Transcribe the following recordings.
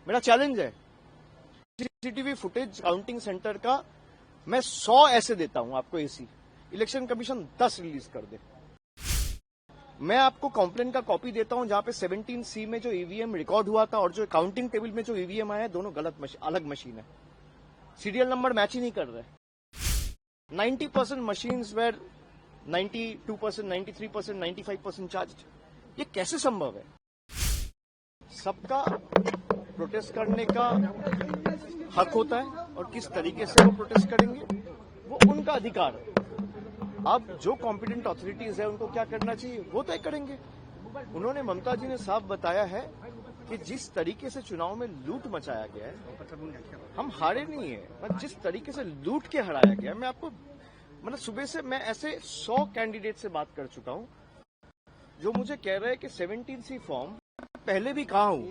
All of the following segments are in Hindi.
मेरा चैलेंज है, सीसीटीवी फुटेज काउंटिंग सेंटर का मैं 100 ऐसे देता हूं आपको एसी, इलेक्शन कमीशन 10 रिलीज कर दे। मैं आपको कंप्लेन का कॉपी देता हूं जहां पे 17C में जो ईवीएम रिकॉर्ड हुआ था और जो काउंटिंग टेबल में जो ईवीएम आया है दोनों गलत अलग मशीन है, सीरियल नंबर मैच ही नहीं कर रहे। 90% मशीन्स वेर 92%, 93%, 95% चार्ज। ये कैसे संभव है? सबका प्रोटेस्ट करने का हक होता है और किस तरीके से वो प्रोटेस्ट करेंगे वो उनका अधिकार है। अब जो कॉम्पिटेंट अथॉरिटीज है उनको क्या करना चाहिए वो तय करेंगे। उन्होंने, ममता जी ने साफ बताया है कि जिस तरीके से चुनाव में लूट मचाया गया है, हम हारे नहीं है, पर जिस तरीके से लूट के हराया गया, मैं आपको मतलब सुबह से मैं ऐसे 100 कैंडिडेट से बात कर चुका हूं जो मुझे कह रहे हैं कि 17C फॉर्म पहले भी कहा हूं,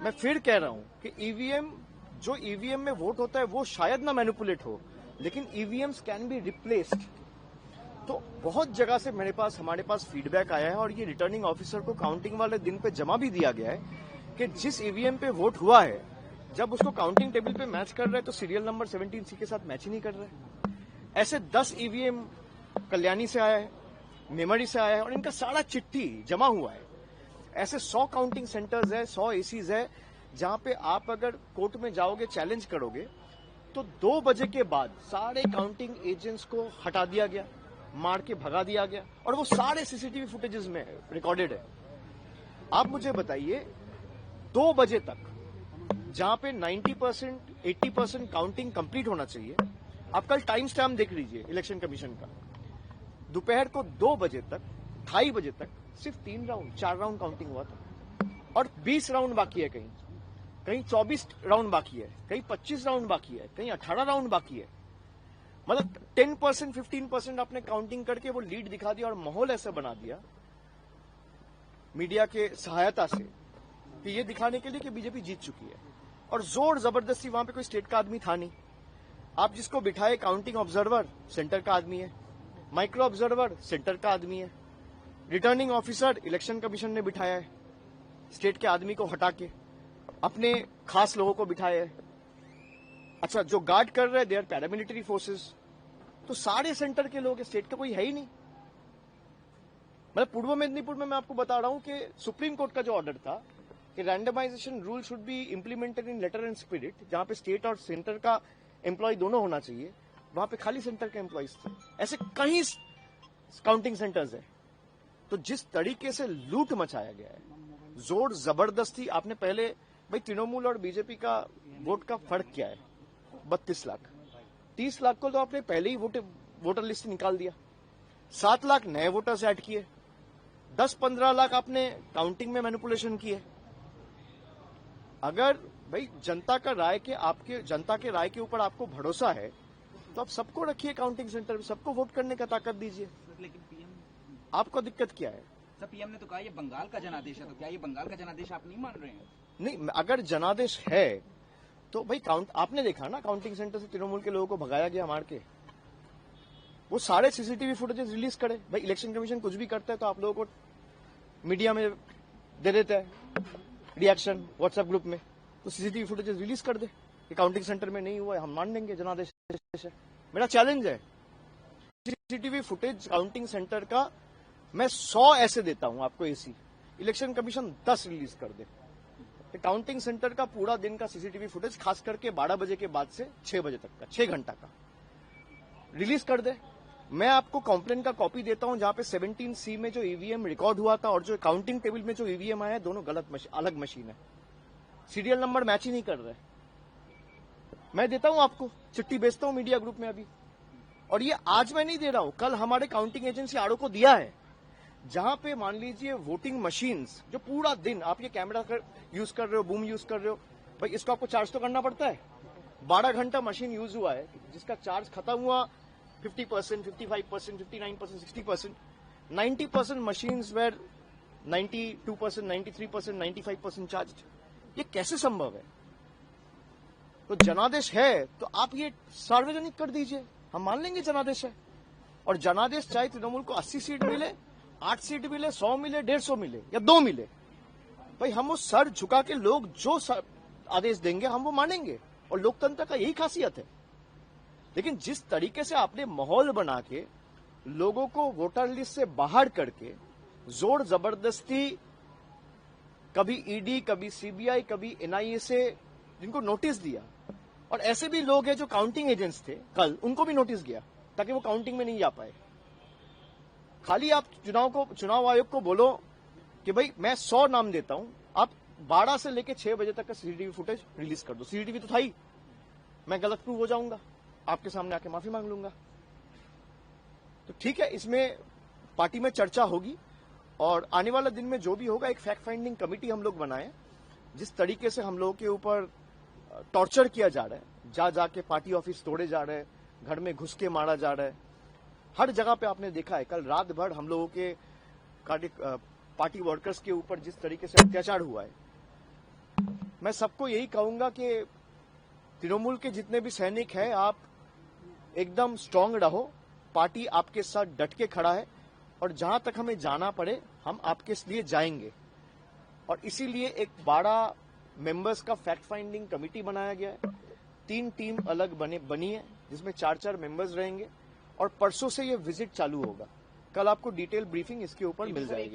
मैं फिर कह रहा हूं कि ईवीएम, जो ईवीएम में वोट होता है वो शायद ना मैनिपुलेट हो, लेकिन ईवीएम्स कैन बी रिप्लेस्ड। तो बहुत जगह से हमारे पास फीडबैक आया है और ये रिटर्निंग ऑफिसर को काउंटिंग वाले दिन पे जमा भी दिया गया है कि जिस ईवीएम पे वोट हुआ है जब उसको काउंटिंग टेबल पे मैच कर रहे हैं तो सीरियल नंबर 17C के साथ मैच ही नहीं कर रहे। ऐसे 10 ईवीएम कल्याणी से आया है, मेमरी से आया है और इनका सारा चिट्ठी जमा हुआ है। ऐसे 100 काउंटिंग सेंटर्स है, 100 एसीज है जहां पे आप अगर कोर्ट में जाओगे, चैलेंज करोगे तो 2 बजे के बाद सारे काउंटिंग एजेंट्स को हटा दिया गया, मार के भगा दिया गया और वो सारे सीसीटीवी फुटेजेस में रिकॉर्डेड है। आप मुझे बताइए 2 बजे तक जहां पे 90%, 80% काउंटिंग कंप्लीट होना चाहिए, आप कल टाइम स्टैम्प देख लीजिए इलेक्शन कमीशन का, दोपहर को 2 बजे तक, 2:30 बजे तक सिर्फ 4 राउंड काउंटिंग हुआ था और 20 राउंड बाकी है, कहीं 24 राउंड बाकी है, कहीं 25 राउंड बाकी है, कहीं 18 राउंड बाकी है। मतलब 10%, 15% आपने काउंटिंग करके वो लीड दिखा दिया और माहौल ऐसा बना दिया मीडिया के सहायता से कि ये दिखाने के लिए कि बीजेपी जीत चुकी है। और जोर जबरदस्ती, वहां पे कोई स्टेट का आदमी था नहीं। आप जिसको बिठाए काउंटिंग ऑब्जर्वर सेंटर का आदमी है, माइक्रो ऑब्जर्वर सेंटर का आदमी है, रिटर्निंग ऑफिसर इलेक्शन कमीशन ने बिठाया है, स्टेट के आदमी को हटा के अपने खास लोगों को बिठाया है। अच्छा, जो गार्ड कर रहे हैं दे आर पैरामिलिट्री फोर्सेस। तो सारे सेंटर के लोग, स्टेट का कोई है ही नहीं। मतलब पूर्व मेदिनीपुर में मैं आपको बता रहा हूं कि सुप्रीम कोर्ट का जो ऑर्डर था कि randomisation rule should be implemented in letter and spirit, जहां पे स्टेट और सेंटर का एम्प्लॉय दोनों होना चाहिए, वहां पे खाली सेंटर के एम्प्लॉयज थे। ऐसे कई काउंटिंग सेंटर्स है। तो जिस तरीके से लूट मचाया गया है, जोर जबरदस्ती, आपने पहले भाई तृणमूल और बीजेपी का वोट का फर्क क्या है? 32 लाख, 30 लाख को तो आपने पहले ही वोटर लिस्ट निकाल दिया, 7 लाख नए वोटर्स ऐड किए, 10-15 लाख आपने काउंटिंग में मैनिपुलेशन किए। अगर भाई जनता के राय के ऊपर आपको भरोसा है तो आप सबको रखिए काउंटिंग सेंटर में, सबको वोट करने का ताकत दीजिए। लेकिन पीएम, आपको दिक्कत क्या है? सर पीएम ने तो कहा ये बंगाल का जनादेश है, तो क्या ये बंगाल का जनादेश आप नहीं मान रहे हैं? नहीं, अगर जनादेश है तो भाई आपने देखा ना, काउंटिंग सेंटर से तृणमूल के लोगों को भगाया गया मार के। वो सारे सीसीटीवी फुटेजेस रिलीज करे। भाई इलेक्शन कमीशन कुछ भी करता है तो आप लोगों को मीडिया में दे देता है रिएक्शन व्हाट्सएप ग्रुप में, तो सीसीटीवी फुटेजेस रिलीज कर दे कि काउंटिंग सेंटर में नहीं हुआ है, हम मान लेंगे जनादेश है। मेरा चैलेंज है, सीसीटीवी फुटेज काउंटिंग सेंटर का मैं 100 ऐसे देता हूं आपको एसी, इलेक्शन कमीशन 10 रिलीज कर दे। काउंटिंग सेंटर का पूरा दिन का सीसीटीवी फुटेज, खास करके 12 बजे के बाद से 6 बजे तक का, 6 घंटा का रिलीज कर दे। मैं आपको कंप्लेन का कॉपी देता हूं जहां पे 17C में जो ईवीएम रिकॉर्ड हुआ था और जो काउंटिंग टेबल में जो ईवीएम आया है दोनों अलग मशीन है, सीरियल नंबर मैच ही नहीं कर रहे। मैं देता हूं आपको, चिट्ठी भेजता हूं मीडिया ग्रुप में अभी। और ये आज मैं नहीं दे रहा हूं, कल हमारे काउंटिंग एजेंसी आरओ को दिया है, जहां पे मान लीजिए वोटिंग मशीन्स जो पूरा दिन आप ये कैमरा यूज कर रहे हो, बूम यूज कर रहे हो, भाई इसको आपको चार्ज तो करना पड़ता है। 12 घंटा मशीन यूज हुआ है, जिसका चार्ज खत्म हुआ 50%, 55%, 59%, 60%, 90% मशीन्स वेर 92%, 93%, 95% चार्ज। ये कैसे संभव है? तो जनादेश है तो आप ये सार्वजनिक कर दीजिए, हम मान लेंगे जनादेश है। और जनादेश चाहे तृणमूल को 80 सीट मिले, 8 सीट मिले, 100 मिले, 150 मिले या 2 मिले, भाई हम वो सर झुका के लोग जो आदेश देंगे हम वो मानेंगे, और लोकतंत्र का यही खासियत है। लेकिन जिस तरीके से आपने माहौल बना के लोगों को वोटर लिस्ट से बाहर करके जोर जबरदस्ती, कभी ईडी, कभी सीबीआई, कभी एनआईए से जिनको नोटिस दिया, और ऐसे भी लोग हैं जो काउंटिंग एजेंट्स थे कल, उनको भी नोटिस गया ताकि वो काउंटिंग में नहीं जा पाए। खाली आप चुनाव आयोग को बोलो कि भाई मैं 100 नाम देता हूं, आप 12 से लेकर 6 बजे तक का सीसीटीवी फुटेज रिलीज कर दो। सीसीटीवी तो था ही, मैं गलत प्रूव हो जाऊंगा, आपके सामने आके माफी मांग लूंगा। तो ठीक है, इसमें पार्टी में चर्चा होगी, और आने वाला दिन में जो भी होगा एक फैक्ट फाइंडिंग कमेटी हम लोग बनाए। जिस तरीके से हम लोगों के ऊपर टॉर्चर किया जा रहा है, जा जाके पार्टी ऑफिस तोड़े जा रहे हैं, घर में घुस के मारा जा रहा है, हर जगह पे आपने देखा है। कल रात भर हम लोगों के पार्टी वर्कर्स के ऊपर जिस तरीके से अत्याचार हुआ है, मैं सबको यही कहूंगा कि तृणमूल के जितने भी सैनिक हैं, आप एकदम स्ट्रांग रहो, पार्टी आपके साथ डट के खड़ा है, और जहां तक हमें जाना पड़े हम आपके लिए जाएंगे। और इसीलिए एक 12 मेंबर्स का फैक्ट फाइंडिंग कमेटी बनाया गया है। 3 टीम अलग बनी है, जिसमें 4-4 मेंबर्स रहेंगे, और परसों से ये विजिट चालू होगा। कल आपको डिटेल ब्रीफिंग इसके ऊपर मिल जाएगी।